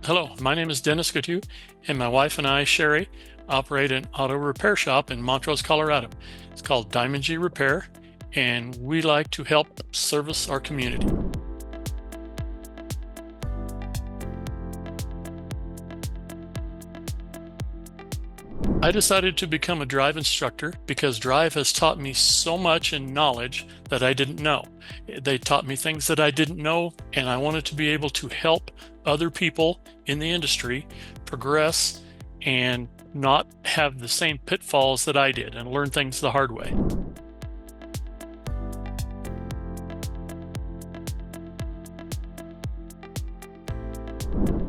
Hello, my name is Dennis Goodhue, and my wife and I, Sherry, operate an auto repair shop in Montrose, Colorado. It's called Diamond G Repair, and we like to help service our community. I decided to become a drive instructor because drive has taught me so much in knowledge that I didn't know. They taught me things that I didn't know, and I wanted to be able to help other people in the industry progress and not have the same pitfalls that I did and learn things the hard way.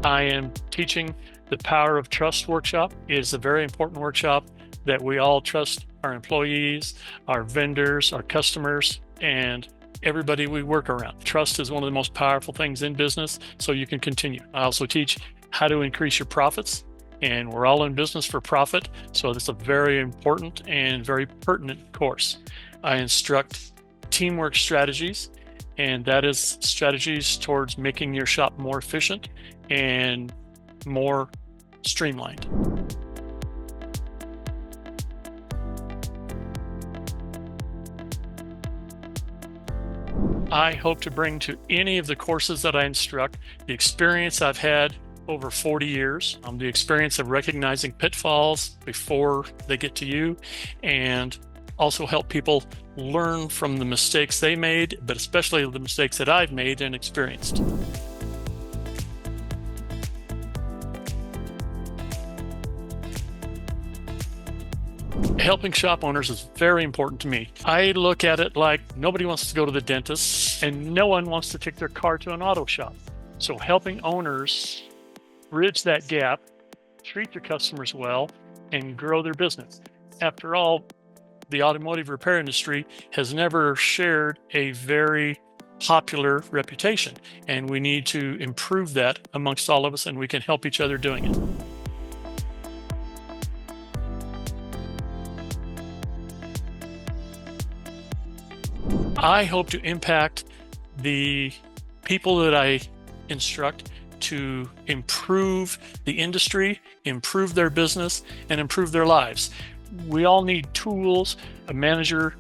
I am teaching the Power of Trust workshop. It is a very important workshop that we all trust our employees, our vendors, our customers, and everybody we work around. Trust is one of the most powerful things in business, so you can continue. I also teach how to increase your profits, and we're all in business for profit, so it's a very important and very pertinent course. I instruct teamwork strategies, and that is strategies towards making your shop more efficient and more streamlined. I hope to bring to any of the courses that I instruct the experience I've had over 40 years, the experience of recognizing pitfalls before they get to you, and also help people learn from the mistakes they made, but especially the mistakes that I've made and experienced. Helping shop owners is very important to me. I look at it like nobody wants to go to the dentist and no one wants to take their car to an auto shop. So helping owners bridge that gap, treat their customers well, and grow their business. After all, the automotive repair industry has never shared a very popular reputation, and we need to improve that amongst all of us, and we can help each other doing it. I hope to impact the people that I instruct to improve the industry, improve their business, and improve their lives. We all need tools. A manager,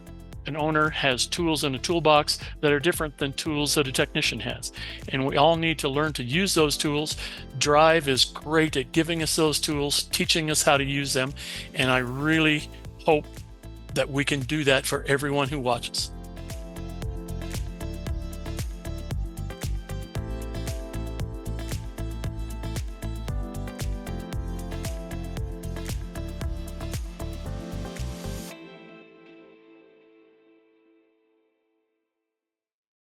an owner has tools in a toolbox that are different than tools that a technician has. And we all need to learn to use those tools. Drive is great at giving us those tools, teaching us how to use them. And I really hope that we can do that for everyone who watches.